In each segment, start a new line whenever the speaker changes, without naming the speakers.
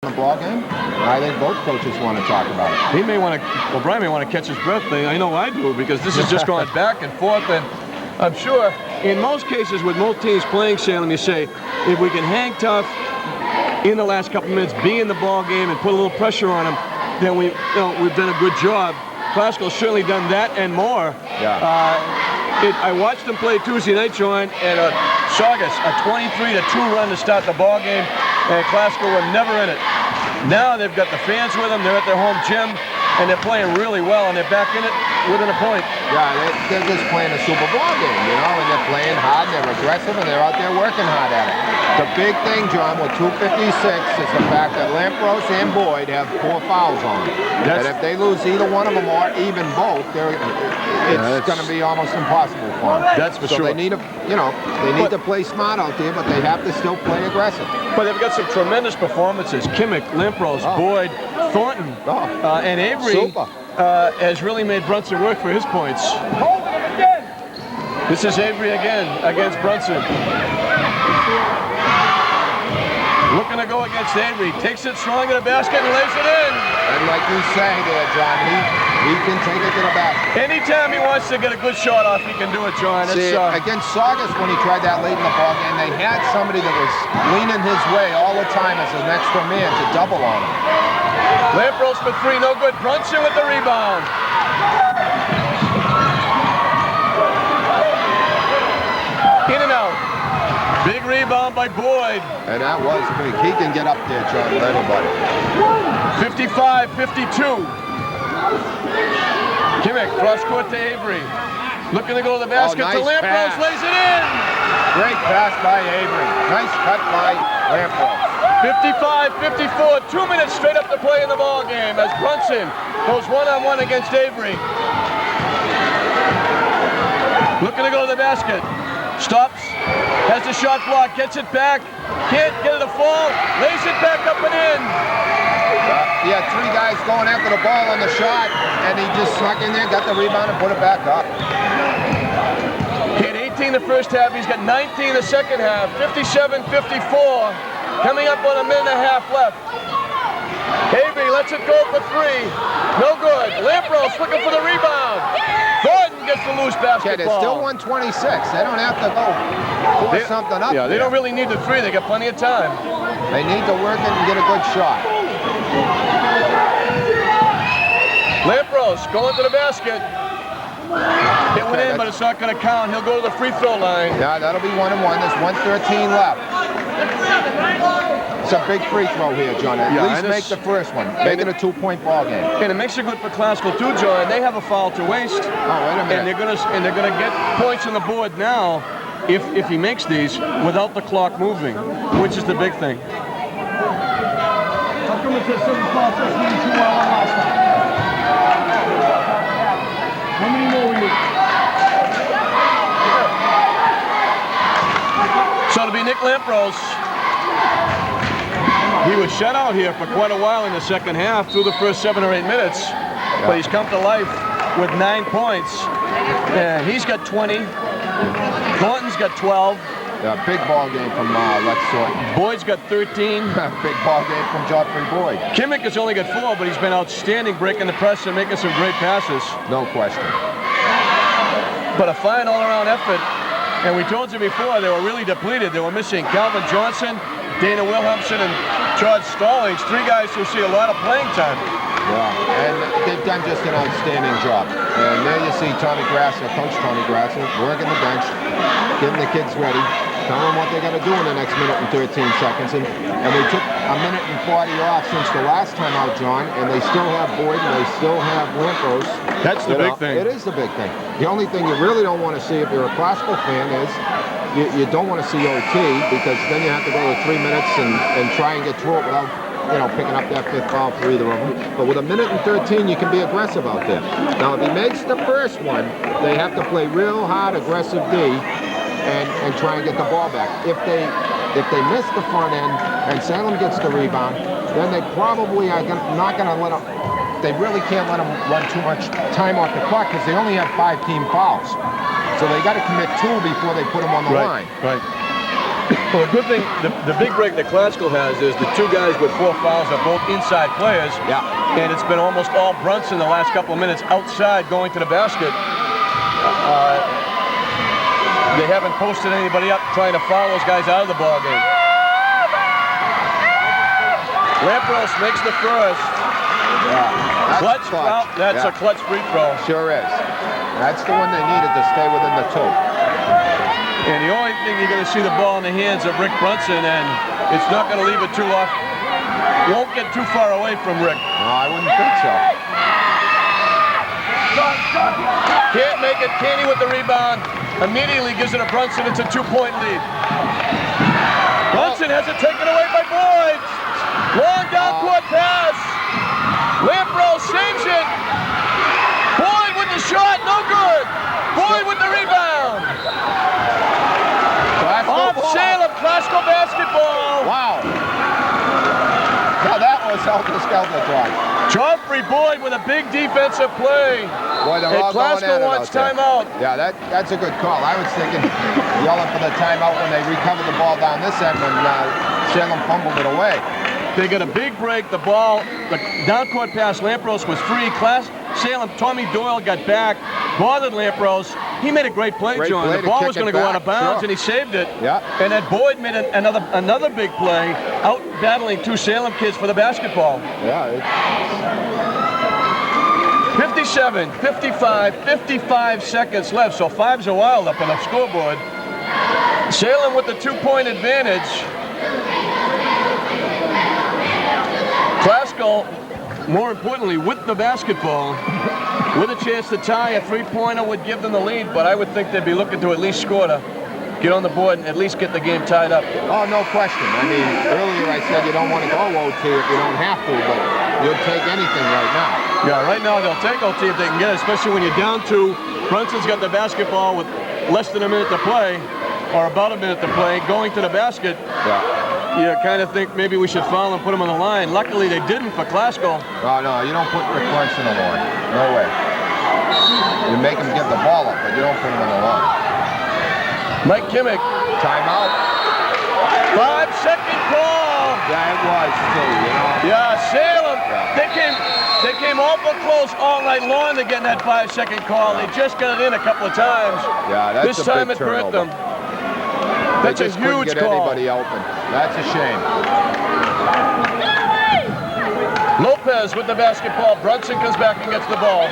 the ball game. I think both coaches want to talk about it.
He may want to, well, Brian may want to catch his breath. I know I do, because this has just gone back and forth, and I'm sure in most cases with most teams playing Salem, you say, if we can hang tough in the last couple minutes, be in the ball game and put a little pressure on them, then we've done a good job. Classical's certainly done that and more.
Yeah.
I watched them play Tuesday night, John, and Saugus, a 23-2 run to start the ball game, and Classical were never in it. Now they've got the fans with them, they're at their home gym, and they're playing really well, and they're back in it within a point. Yeah,
they're just playing a Super Bowl game, you know, and they're playing hard, and they're aggressive, and they're out there working hard at it. The big thing, John, with 2:56 is the fact that Lampros and Boyd have 4 fouls on them. And if they lose either one of them or even both, it's going to be almost impossible for them.
That's for sure.
So they need to play smart out there, but they have to still play aggressive.
But they've got some tremendous performances. Kimmick, Lampros, Boyd, Thornton, and Avery has really made Brunson work for his points. This is Avery again against Brunson. Looking to go against Avery. Takes it strong in the basket and lays it in.
And like you say there, John, he can take it to the basket.
Anytime he wants to get a good shot off, he can do it, John.
See, against Saugus, when he tried that late in the ball game, they had somebody that was leaning his way all the time as an extra man to double on him.
Lampros for 3, no good. Brunson with the rebound. In and out. Big rebound by Boyd.
And that was big. He can get up there, John, with anybody.
55-52. Kimmick, cross court to Avery. Looking to go to the basket to Lampros, lays it in.
Great pass by Avery. Nice cut by Lampros.
55-54, 2 minutes straight up to play in the ball game as Brunson goes one-on-one against Avery. Looking to go to the basket. Stops, has the shot block, gets it back, can't get it to fall, lays it back up and in.
He had 3 guys going after the ball on the shot, and he just snuck in there, got the rebound, and put it back up.
He had 18 the first half, he's got 19 the second half, 57-54. Coming up on a minute and a half left. Avery lets it go for 3. No good. Lampros looking for the rebound. Thornton gets the loose basketball.
Yeah, there's still 126. They don't have to go force something up.
Yeah, they don't really need the 3. They got plenty of time.
They need to work it and get a good shot.
Lampros going to the basket. It went in, but it's not going to count. He'll go to the free throw line.
Yeah, that'll be 1-1. There's 1:13 left. It's a big free throw here, John. At least make the first one. Make it a 2-point ball game.
And it makes it good for Classical too, John. They have a foul to waste.
Oh, wait a minute.
And they're gonna get points on the board now if he makes these without the clock moving, which is the big thing.
How come it says certain process when you last time? How many more we need?
So to be Nick Lampros, he was shut out here for quite a while in the second half through the first 7 or 8 minutes, but he's come to life with 9 points. And he's got 20. Thornton's got 12.
Yeah, big ball game from Lex Thornton.
Boyd's got 13.
Big ball game from Joffrey Boyd.
Kimmick has only got 4, but he's been outstanding breaking the press and making some great passes.
No question.
But a fine all-around effort. And we told you before, they were really depleted. They were missing Calvin Johnson, Dana Wilhelmsen, and George Stallings, 3 guys who see a lot of playing time.
Yeah, and they've done just an outstanding job. And there you see Tony Grasser, Coach Tony Grasser, working the bench, getting the kids ready, telling them what they got to do in the next minute and 13 seconds. And we took a minute and 40 off since the last time out, John, and they still have Boyd and they still have Lampros.
That's the big thing.
It is the big thing. The only thing you really don't want to see if you're a Classical fan is you don't want to see OT, because then you have to go to 3 minutes and try and get through it without picking up that 5th foul for either of them. But with a minute and 13, you can be aggressive out there. Now, if he makes the first one, they have to play real hard, aggressive D and try and get the ball back. If they miss the front end and Salem gets the rebound, then they probably are not going to let them. They really can't let them run too much time off the clock because they only have 5 team fouls. So they got to commit 2 before they put them on the line.
Right. Well, the good thing, the big break that Classical has is the two guys with 4 fouls are both inside players.
Yeah.
And it's been almost all Brunson the last couple of minutes outside going to the basket. They haven't posted anybody up trying to foul those guys out of the ball game. Lampros makes the first.
Yeah.
Clutch foul. That's a clutch free throw.
Sure is. That's the one they needed to stay within the 2.
And the only thing you're going to see the ball in the hands of Rick Brunson, and it's not going to leave it too off. Won't get too far away from Rick.
No, I wouldn't think so.
Can't make it. Canny with the rebound. Immediately gives it to Brunson. It's a 2-point lead. Brunson has it taken away by Boyd. Long down court pass. Lampros saves it. Boyd with the shot. No good. Boyd with the rebound. Off Salem. Classical basketball.
Wow. Now that was helter-skelter drive.
Joffrey Boyd with a big defensive play.
Boy, they're all going at
Classical
it
wants
out there.
timeout.
Yeah, that's a good call. I was thinking yelling for the timeout when they recovered the ball down this end when Salem fumbled it away.
They got a big break. The ball, the down-court pass, Lampros was free. Salem, Tommy Doyle got back, bothered Lampros. He made a great play, John.
Play
the ball was
kick
going to
it
go out of
back,
bounds,
sure.
and he saved it.
Yeah.
And then Boyd made another big play, out battling 2 Salem kids for the basketball.
Yeah.
57, 55, 55 seconds left, so 5's a wild up on the scoreboard. Salem with the 2-point advantage. Classical, more importantly, with the basketball, with a chance to tie. A 3-pointer would give them the lead, but I would think they'd be looking to at least score to get on the board and at least get the game tied up.
Oh, no question. I mean, earlier I said you don't want to go OT if you don't have to, but you'll take anything right now.
Yeah, right now they'll take OT if they can get it, especially when you're down 2. Brunson's got the basketball with less than a minute to play, or about a minute to play, going to the basket.
Yeah.
You kind of think maybe we should foul and put him on the line. Luckily, they didn't for Classical.
No, you don't put Rick Brunson on the line. No way. You make him get the ball up, but you don't put him on the line.
Mike Kimmick.
Timeout.
5-second call.
Yeah, it was too, you know.
Yeah, Salem.
Yeah.
They came awful close all night long to getting that 5-second call. They just got it in a couple of times.
Yeah, that's
this
a
time
big
it hurt them.
turnover.
That's
They
a
just couldn't
huge
get
call.
anybody open. That's a shame.
Lopez with the basketball. Brunson comes back and gets the ball.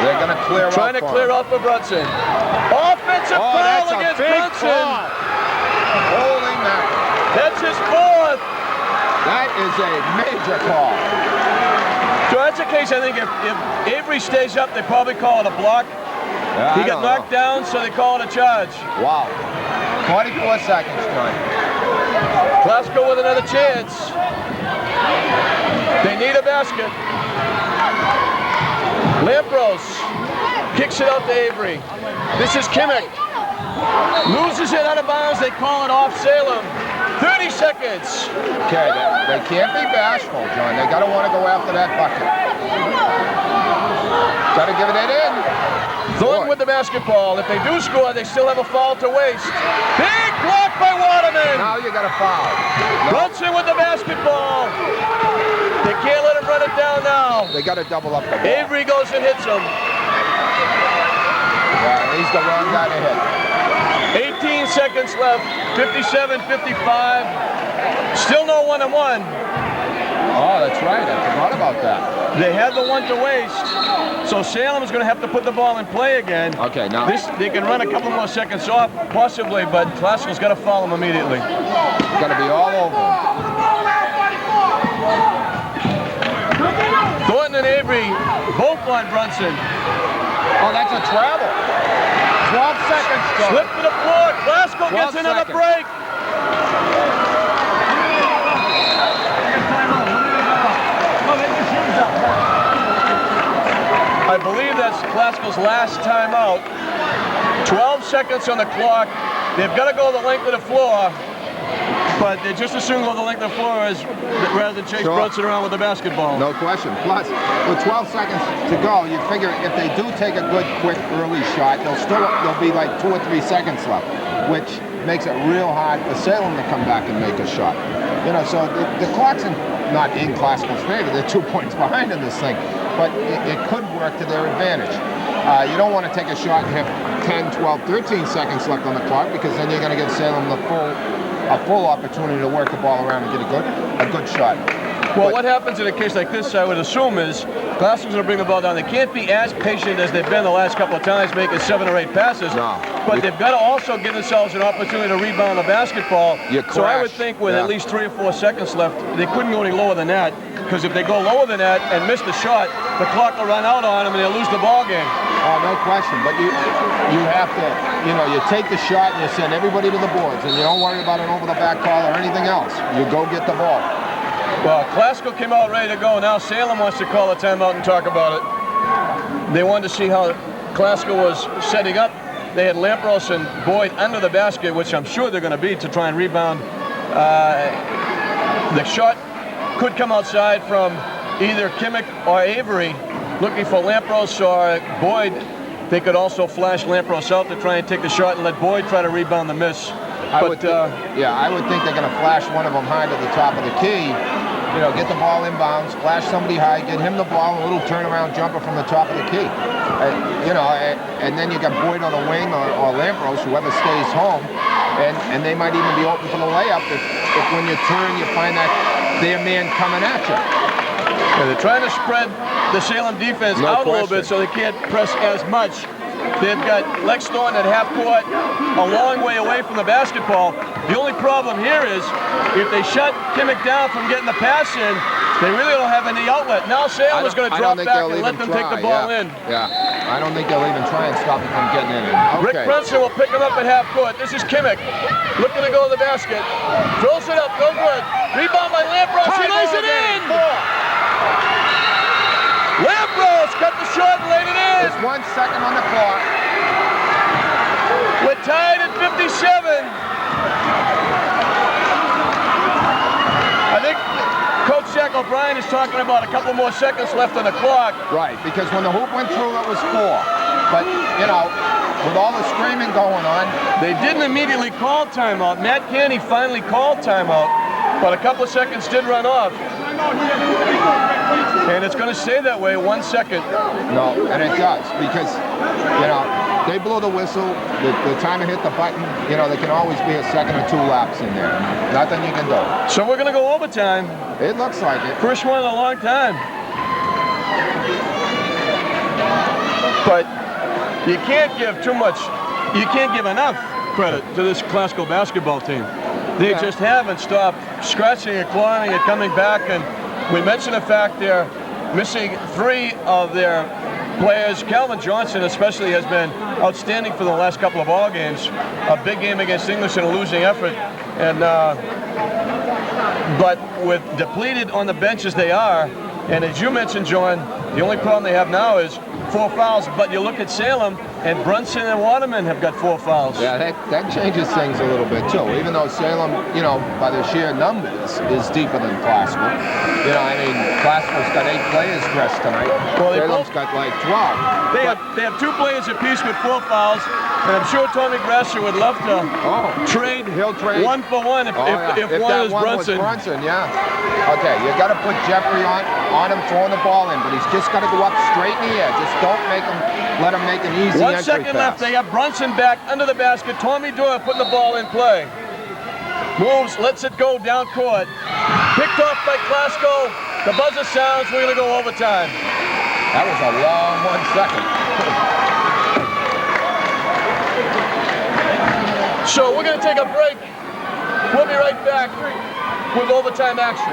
They're going to clear
Trying
up
to clear out for Brunson. Offensive foul
that's
against
a big
Brunson.
call. Holy mackerel.
That's his 4th.
That is a major call.
So that's the case. I think if Avery stays up, they probably call it a block.
Yeah,
He got knocked down, so they call it a charge.
Wow. 24 seconds, John.
Classical with another chance. They need a basket. Lampros kicks it out to Avery. This is Kimmick. Loses it out of bounds. They call it off Salem. 30 seconds.
Okay, they can't be bashful, John. They got to want to go after that bucket. Got to give it in.
Thornton with the basketball. If they do score, they still have a foul to waste. Big block by Waterman.
Now you got a foul.
Brunson with the basketball. They can't let him run it down now.
They got to double up the ball.
Avery goes and hits him.
Yeah, he's the wrong guy to hit.
18 seconds left. 57-55. Still no 1-on-1.
Oh, that's right. I forgot about that.
They had the one to waste. So Salem is going to have to put the ball in play again.
Okay, now
They can run a couple more seconds off, possibly, but Classical's got to foul him immediately.
it's going to be all over him.
Thornton and Avery both on Brunson.
Oh, that's a travel. 12 seconds, John.
Slip to the floor. Classical
12
gets another
seconds.
break. I believe that's Classical's last timeout. 12 seconds on the clock. They've got to go the length of the floor. but they just as soon go the length of the floor as rather than chase Brunson around with the basketball.
No question. Plus, with 12 seconds to go, you figure if they do take a good, quick, early shot, there'll be like 2 or 3 seconds left, which makes it real hard for Salem to come back and make a shot. You know, so the clock's not in Classical's favor. They're 2 points behind in this thing, but it could work to their advantage. You don't want to take a shot and have 10, 12, 13 seconds left on the clock, because then you're going to give Salem a full opportunity to work the ball around and get a good shot.
Well, what happens in a case like this, I would assume, is Classical's going to bring the ball down. They can't be as patient as they've been the last couple of times, making 7 or 8 passes.
No.
But they've got to also give themselves an opportunity to rebound the basketball. So I would think with at least 3 or 4 seconds left, they couldn't go any lower than that. Because if they go lower than that and miss the shot, the clock will run out on them and they'll lose the ball game.
Oh, no question. But you have to, you take the shot and you send everybody to the boards, and you don't worry about an over-the-back call or anything else. You go get the ball.
Well, Classical came out ready to go. Now Salem wants to call a timeout and talk about it. They wanted to see how Classical was setting up. They had Lampros and Boyd under the basket, which I'm sure they're going to be, to try and rebound. The shot could come outside from either Kimmick or Avery, looking for Lampros or Boyd. They could also flash Lampros out to try and take the shot and let Boyd try to rebound the miss.
I would think they're going to flash one of them high to the top of the key. Get the ball inbounds, flash somebody high, get him the ball, a little turnaround jumper from the top of the key. And then you got Boyd on the wing or Lampros, whoever stays home, and they might even be open for the layup if when you turn you find that their man coming at you.
Yeah, they're trying to spread the Salem defense out a little bit so they can't press as much. They've got Lex Thornton at half court, a long way away from the basketball. The only problem here is if they shut Kimmick down from getting the pass in, they really don't have any outlet. Now Salem is going to drop back and let them take the ball in.
Yeah, I don't think they'll even try and stop him from getting in. Okay.
Rick Brunson will pick him up at half court. This is Kimmick looking to go to the basket. Throws it up, no good. Rebound by Lampros, he lays it in! Lampros cut the shot and laid it in!
There's 1 second on the clock.
We're tied at 57. I think Coach Jack O'Brien is talking about a couple more seconds left on the clock.
Right, because when the hoop went through, it was 4. But, with all the screaming going on.
They didn't immediately call timeout. Matt Canny finally called timeout, but a couple of seconds did run off. And it's going to stay that way 1 second.
No, and it does, because, they blow the whistle, the time to hit the button, there can always be a second or 2 laps in there. Nothing you can do.
So we're going to go overtime.
It looks like it.
First one in a long time. But you can't give too much, you can't give enough credit to this Classical basketball team. They just haven't stopped scratching and clawing and coming back. And we mentioned the fact they're missing 3 of their players. Calvin Johnson especially has been outstanding for the last couple of ball games. A big game against English and a losing effort. And but with depleted on the bench as they are, and as you mentioned, John, the only problem they have now is 4 fouls. But you look at Salem, and Brunson and Waterman have got 4 fouls.
Yeah, that changes things a little bit too. Even though Salem, by their sheer numbers, is deeper than Classical. Classical's got 8 players dressed tonight.
Well,
Salem's got like 12.
They have 2 players apiece with 4 fouls. And I'm sure Tommy Grasser would love to trade.
He'll trade
1 for 1 if one is Brunson.
Brunson, yeah. Okay, you got to put Jeffrey on him throwing the ball in, but he's just got to go up straight in the air. Just don't let him make an easy
1
entry
second
pass.
left. They have Brunson back under the basket. Tommy Doyle putting the ball in play. Moves, lets it go down court. Picked off by Classical. The buzzer sounds. We're going to go overtime.
That was a long 1 second.
So we're going to take a break. We'll be right back with overtime action.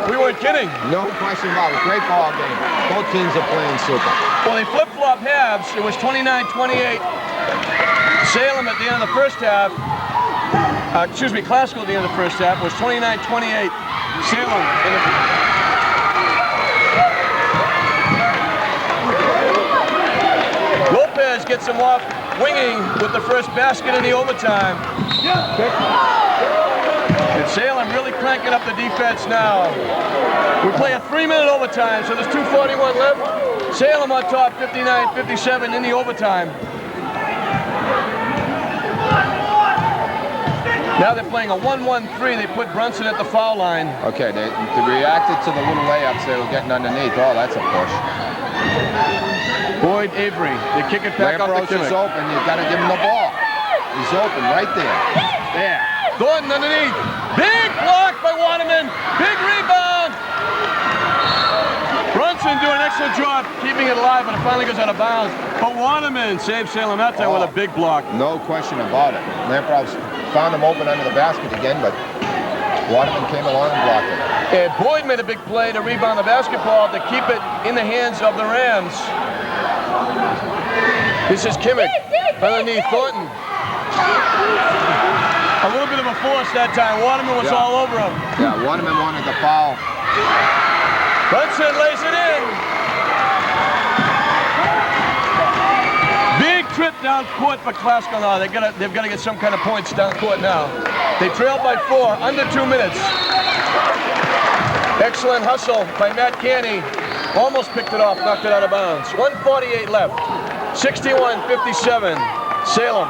We weren't kidding.
No question about it. Great ball game. Both teams are playing super.
Well, they flip-flop halves. It was 29-28. Salem at the end of the first half. Classical at the end of the first half was 29-28. Salem in the... Lopez gets him off winging with the first basket in the overtime. Salem really cranking up the defense now. We play a 3-minute overtime, so there's 2:41 left. Salem on top, 59-57 in the overtime. Now they're playing a 1-1-3. They put Brunson at the foul line.
Okay, they reacted to the little layups they were getting underneath. Oh, that's a push.
Boyd Avery. They kick it back out to
Lambrose is
Kimmick.
open. You've got to give him the ball. He's open right there.
There. Thornton underneath. Big block by Waterman. Big rebound. Brunson doing an excellent job keeping it alive, but it finally goes out of bounds. But Waterman saves Salem that time with a big block.
No question about it. Lambrose found him open under the basket again, but Waterman came along and blocked it.
And Boyd made a big play to rebound the basketball to keep it in the hands of the Rams. This is Kimmick underneath Thornton. A little bit of a force that time. Waterman was all over him.
Yeah, Waterman wanted the foul.
Brunson lays it in. Big trip down court for Glasgow now. They've got to get some kind of points down court now. They trail by 4, under 2 minutes. Excellent hustle by Matt Canny. Almost picked it off, knocked it out of bounds. 1:48 left. 61-57. Salem.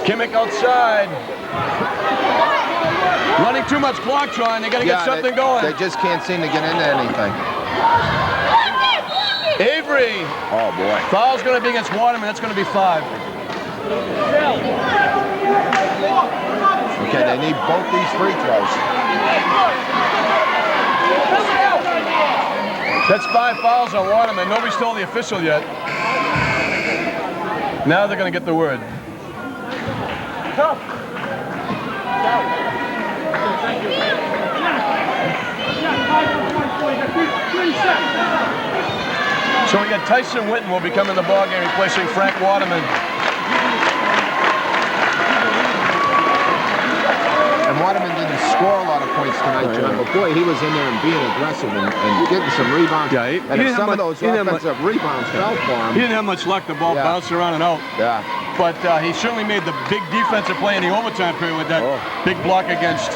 Kimmick outside. Running too much clock, John. They got to get something going.
They just can't seem to get into anything.
Avery.
Oh, boy.
Foul's going to be against Waterman. That's going to be 5.
Okay, they need both these free throws.
That's 5 fouls on Waterman. Nobody's told the official yet. Now they're going to get the word. So we got Tyson Whitten will be coming in the ballgame replacing Frank Waterman.
And Waterman didn't score a lot of points tonight, John, but boy, he was in there and being aggressive and getting some rebounds.
Yeah,
and if some of those offensive rebounds fell for him.
He didn't have much luck. The ball bounced around and out.
Yeah.
But he certainly made the big defensive play in the overtime period with that big block against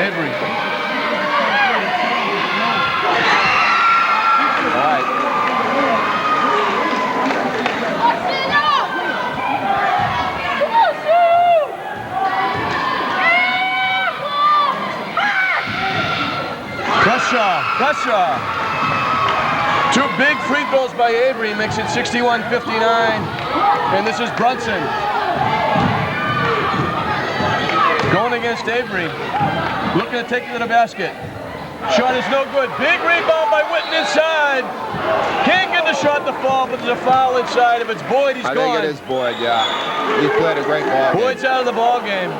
Avery.
All right.
Pressure. 2 big free throws by Avery makes it 61-59. And this is Brunson. Going against Avery. Looking to take it to the basket. Shot is no good. Big rebound by Whitten inside. Can't get the shot to fall, but there's a foul inside. If it's Boyd, he's gone.
I think it is Boyd, yeah. He played a great ball game.
Boyd's out of the ball game.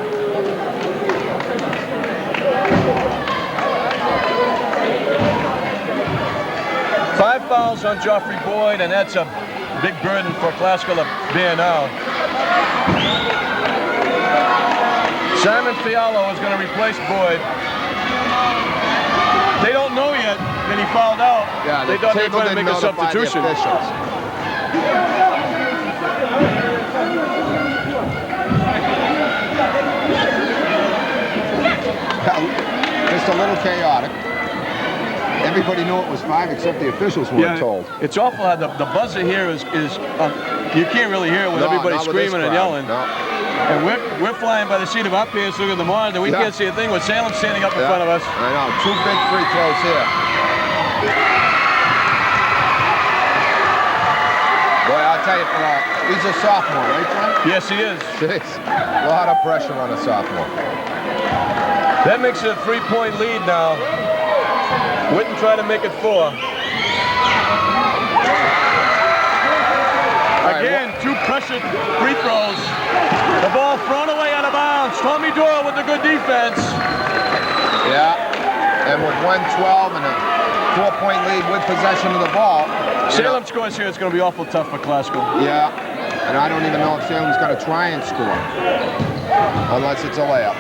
Five fouls on Joffrey Boyd, and that's a big burden for Glasgow to bear now. Simon Fialo is going to replace Boyd. They don't know yet that he fouled out.
Yeah,
they thought they were going to make a substitution.
Just a little chaotic. Everybody knew it was 5 except the officials weren't told.
It's awful how the buzzer here is you can't really hear it with everybody screaming and yelling.
No.
And we're flying by the seat of our pants looking at the monitor. We can't see a thing with Salem standing up in front of us.
I know. 2 big free throws here. Boy, I'll tell you, he's a sophomore, right, John?
Yes, he is.
Jeez. A lot of pressure on a sophomore.
That makes it a 3-point lead now. Whitten tried to make it 4. Again, 2 pressured free throws. The ball thrown away out of bounds. Tommy Doyle with the good defense.
Yeah, and with 1:12 and a 4-point lead with possession of the ball.
Salem scores here. It's going to be awful tough for Glasgow.
Yeah, and I don't even know if Salem's going to try and score. Unless it's a layup.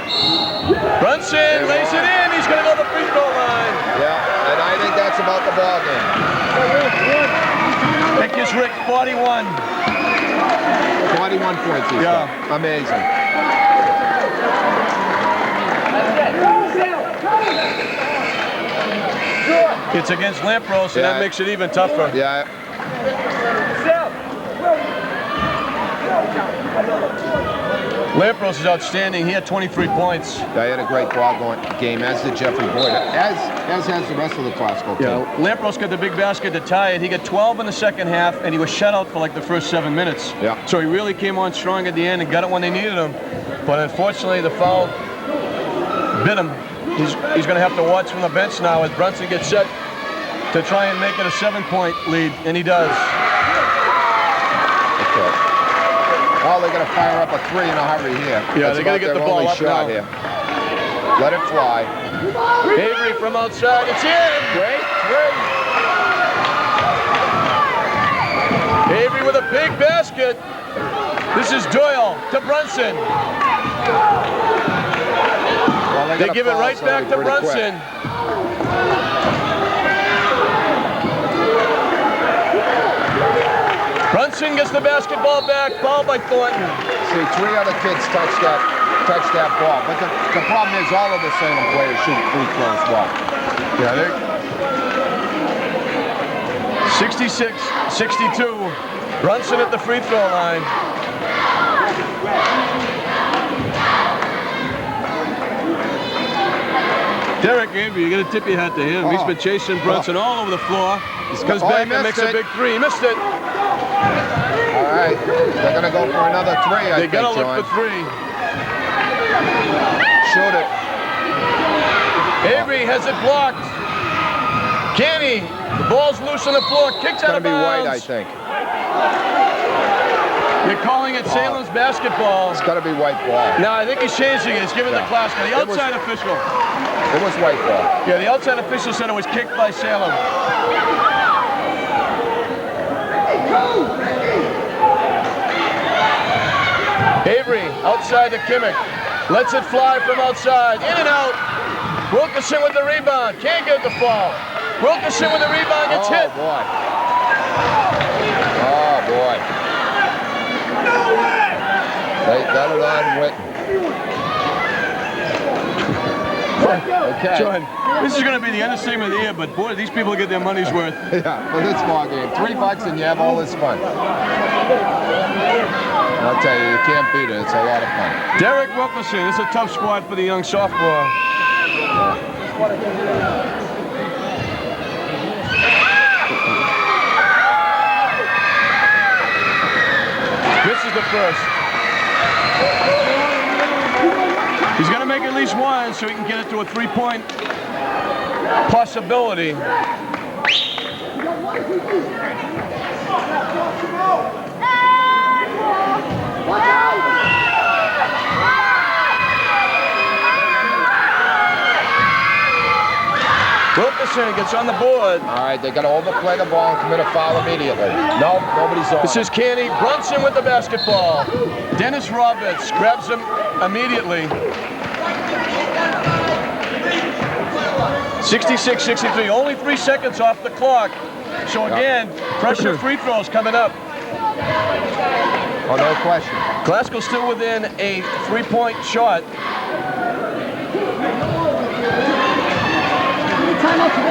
Brunson lays it in. He's going to go to the free throw line.
Yeah, and I think that's about the ball game.
Rick is Rick, 41.
41 points he's got. Amazing.
It's against Lampros, and that makes it even tougher.
Yeah.
Lampros is outstanding. He had 23 points.
They had a great ball game, as did Jeffrey Boyd, as has the rest of the classical team.
Yeah, Lampros got the big basket to tie it. He got 12 in the second half, and he was shut out for like the first 7 minutes.
Yeah.
So he really came on strong at the end and got it when they needed him. But unfortunately, the foul bit him. He's going to have to watch from the bench now as Brunson gets set to try and make it a 7-point lead, and he does.
Okay. Oh, they're going to fire up a 3 in a hurry here.
Yeah, they're going to get the ball up now.
Here. Let it fly.
Avery from outside. It's in.
Great.
Avery with a big basket. This is Doyle to Brunson.
Well,
They give it right back to Brunson. Brunson gets the basketball back, fouled by Thornton.
See, 3 other kids touched that ball, but the problem is all of the Salem players shoot free throws well.
Yeah, they're 66-62. Brunson at the free throw line. Derek Avery, you got to tip your hat to him. He's been chasing Brunson all over the floor. Comes back and makes a big 3. He missed it.
All right, they're going to go for another 3, I think,
They got to look
John.
for 3.
Shoot it.
Avery has it blocked. Kenny, the ball's loose on the floor, kicked out of bounds.
It's going to be White, I think.
You're calling it Salem's basketball.
It's got to be White ball.
No, I think he's changing it. He's giving the Glasgow. The outside official.
It was White ball.
Yeah, the outside official said it was kicked by Salem. Avery outside to Kimmich. Lets it fly from outside. In and out. Wilkerson with the rebound. Can't get the fall. Wilkerson with the rebound gets hit.
Boy. Oh, boy. They got it on Whitten. Okay.
John, this is going to be the understatement of the year, but boy, these people get their money's worth.
Yeah, for this ball game. $3 and you have all this fun. I'll tell you, you can't beat it. It's a lot of fun.
Derek Wilkerson, it's a tough squad for the young sophomore. This is the first. He's going to make at least 1 so he can get it to a 3-point possibility. Wilkerson gets on the board.
All right, they got to overplay the ball and commit a foul immediately. No, nobody's on.
This is Canny. Brunson with the basketball. Dennis Roberts grabs him immediately. 66-63. Only 3 seconds off the clock. So again, pressure free throws coming up.
Oh, no question.
Glasgow still within a 3-point shot.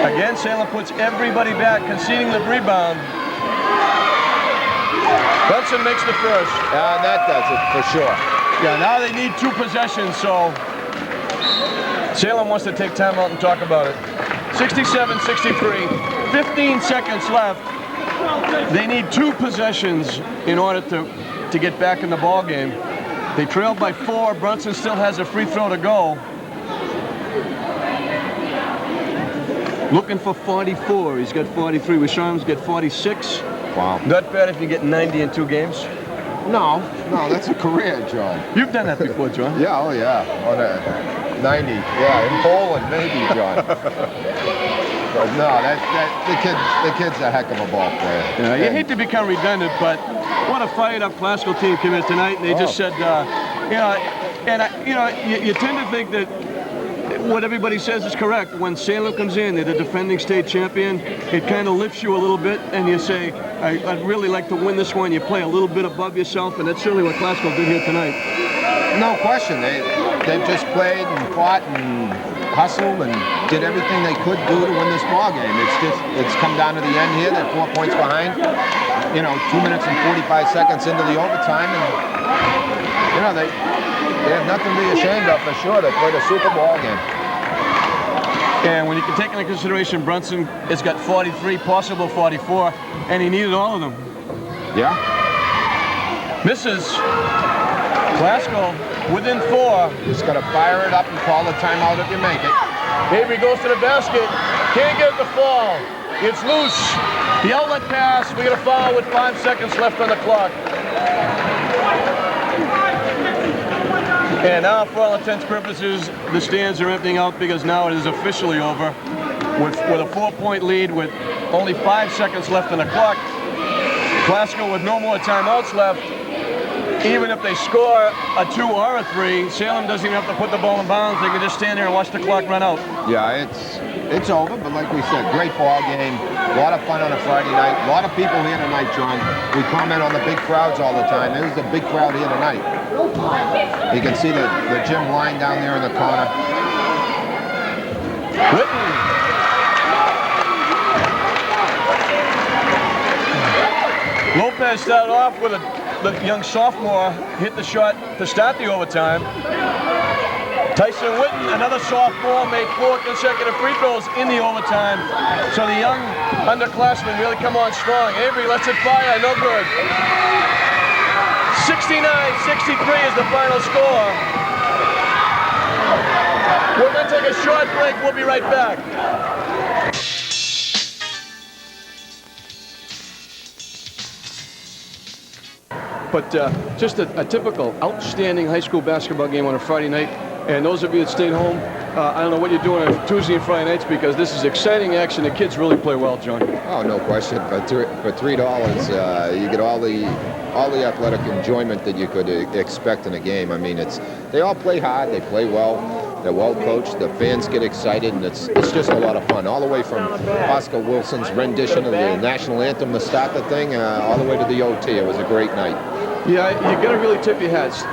Again, Salem puts everybody back, conceding the rebound. Brunson makes the first.
That does it for sure.
Yeah, now they need 2 possessions, so Salem wants to take time out and talk about it. 67-63, 15 seconds left. They need 2 possessions in order to get back in the ball game. They trailed by 4. Brunson still has a free throw to go. Looking for 44. He's got 43. We saw him get 46.
Wow.
Not bad if you get 90 in 2 games.
No, that's a career, John.
You've done that before, John.
Yeah, oh yeah. On a 90. Yeah, in bowling, maybe, John. But no, the kid's a heck of a ball player.
Yeah, you hate to become redundant, but what a fired-up classical team came in tonight, and they just said, you tend to think that what everybody says is correct. When Salem comes in, they're the defending state champion, it kind of lifts you a little bit, and you say, I'd really like to win this one. You play a little bit above yourself, and that's certainly what Classical did here tonight.
No question. They've just played and fought and hustled and did everything they could do to win this ball game. It's come down to the end here. They're 4 points behind. 2 minutes and 45 seconds into the overtime, and they have nothing to be ashamed of for sure. They played a super ball game.
And when you can take into consideration Brunson has got 43, possible 44, and he needed all of them.
Yeah.
Misses. Glasgow within 4.
Just got to fire it up and call the timeout if you make it.
Avery goes to the basket. Can't get it to fall. It's loose. The outlet pass. We get a foul with 5 seconds left on the clock. And now, for all intents and purposes, the stands are emptying out because now it is officially over with a 4-point lead with only 5 seconds left on the clock. Glasgow with no more timeouts left. Even if they score a 2 or a 3, Salem doesn't even have to put the ball in bounds. They can just stand there and watch the clock run out.
Yeah, it's over, but like we said, great ball game. A lot of fun on a Friday night. A lot of people here tonight, John. We comment on the big crowds all the time. There's a big crowd here tonight. You can see the gym line down there in the corner.
Whitten. Lopez started off with the young sophomore hit the shot to start the overtime. Tyson Whitten, another sophomore, made 4 consecutive free throws in the overtime. So the young underclassmen really come on strong. Avery lets it fire, no good. 69-63 is the final score. We're going to take a short break. We'll be right back. But just a typical outstanding high school basketball game on a Friday night. And those of you that stayed home, I don't know what you're doing on Tuesday and Friday nights because this is exciting action. The kids really play well, John.
Oh, no question. For $3, you get all the athletic enjoyment that you could expect in a game. I mean, they all play hard. They play well. They're well coached. The fans get excited, and it's just a lot of fun. All the way from Oscar Wilson's rendition of the national anthem to start the thing, all the way to the OT. It was a great night.
Yeah, you got to really tip your hats.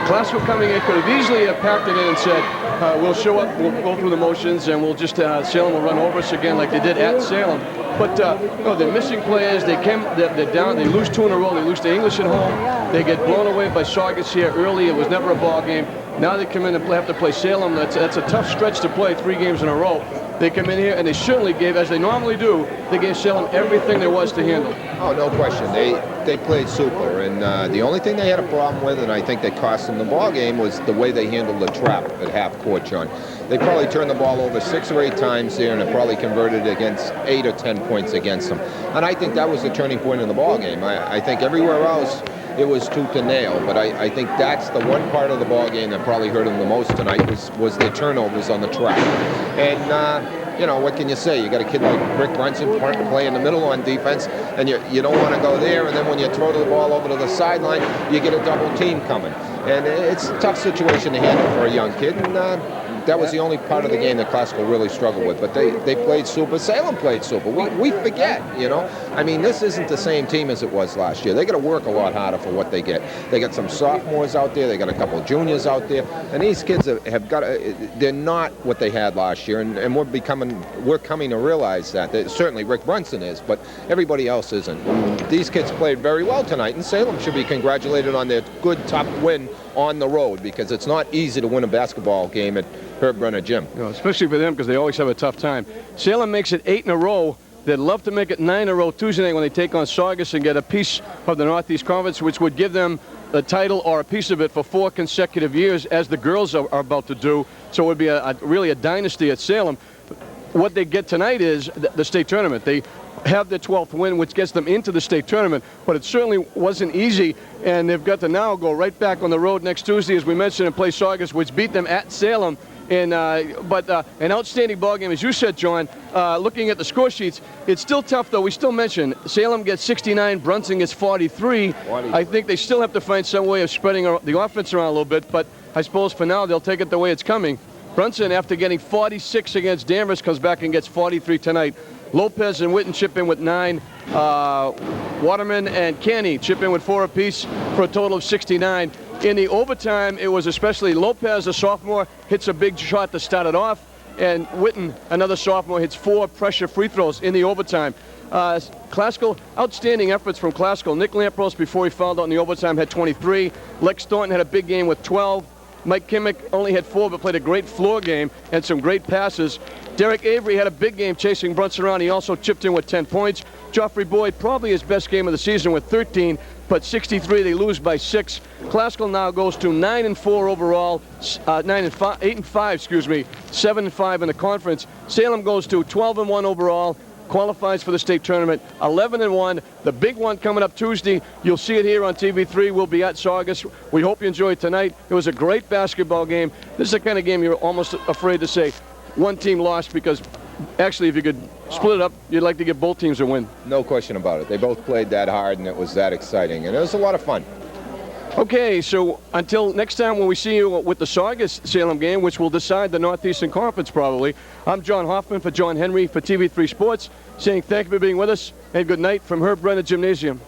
Classical coming in could have easily packed it in and said, we'll show up, we'll go through the motions, and we'll just, Salem will run over us again like they did at Salem. But no, they're missing players. They're down. They lose 2 in a row. They lose to English at home. They get blown away by Saugus here early. It was never a ball game. Now they come in and have to play Salem. That's a tough stretch to play 3 games in a row. They come in here and they certainly gave, as they normally do, they gave Salem everything there was to handle.
Oh, no question. They played super, and the only thing they had a problem with, and I think that cost them the ball game, was the way they handled the trap at half court, John. They probably turned the ball over 6 or 8 times there, and it probably converted against 8 or 10 points against them. And I think that was the turning point in the ball game. I think everywhere else it was tooth and nail, but I think that's the one part of the ball game that probably hurt them the most tonight was the turnovers on the trap. And what can you say? You got a kid like Rick Brunson play in the middle on defense, and you don't want to go there, and then when you throw the ball over to the sideline, you get a double team coming. And it's a tough situation to handle for a young kid, and that was the only part of the game that Classical really struggled with. But they played super. Salem played super. We forget, I mean, this isn't the same team as it was last year. They got to work a lot harder for what they get. They got some sophomores out there. They got a couple of juniors out there. And these kids have got they're not what they had last year. And we're coming to realize that. Certainly Rick Brunson is, but everybody else isn't. These kids played very well tonight, and Salem should be congratulated on their good tough win on the road, because it's not easy to win a basketball game at Herb Brenner Gym.
Especially for them, because they always have a tough time. Salem makes it 8 in a row. They'd love to make it 9 in a row Tuesday night when they take on Saugus and get a piece of the Northeast Conference, which would give them the title or a piece of it for 4 consecutive years, as the girls are about to do. So it would be really a dynasty at Salem. What they get tonight is the state tournament. They have their 12th win, which gets them into the state tournament, but it certainly wasn't easy, and they've got to now go right back on the road next Tuesday, as we mentioned, and play Saugus, which beat them at Salem. But an outstanding ball game, as you said, John. Looking at the score sheets, it's still tough, though. We still mention Salem gets 69, Brunson gets 43. I think they still have to find some way of spreading the offense around a little bit, but I suppose for now they'll take it the way it's coming. Brunson, after getting 46 against Danvers, comes back and gets 43 tonight. Lopez and Whitten chip in with 9. Waterman and Canny chip in with 4 apiece for a total of 69. In the overtime, it was especially Lopez, a sophomore, hits a big shot to start it off, and Whitten, another sophomore, hits 4 pressure free throws in the overtime. Classical, outstanding efforts from Classical. Nick Lampros, before he fouled out in the overtime, had 23. Lex Thornton had a big game with 12. Mike Kimmick only had 4, but played a great floor game and some great passes. Derek Avery had a big game chasing Brunson around. He also chipped in with 10 points. Joffrey Boyd, probably his best game of the season with 13, but 63, they lose by 6. Classical now goes to 9-4 overall, 8-5, excuse me, 7-5 in the conference. Salem goes to 12-1 overall, qualifies for the state tournament, 11-1. The big one coming up Tuesday. You'll see it here on TV3. We'll be at Saugus. We hope you enjoyed tonight. It was a great basketball game. This is the kind of game you're almost afraid to say one team lost, because actually if you could split it up, you'd like to get both teams a win.
No question about it. They both played that hard, and it was that exciting, and it was a lot of fun.
Okay, so until next time when we see you with the Saugus Salem game, which will decide the Northeastern Conference probably, I'm John Hoffman for John Henry for TV3 Sports, saying thank you for being with us, and good night from Herb Brenner Gymnasium.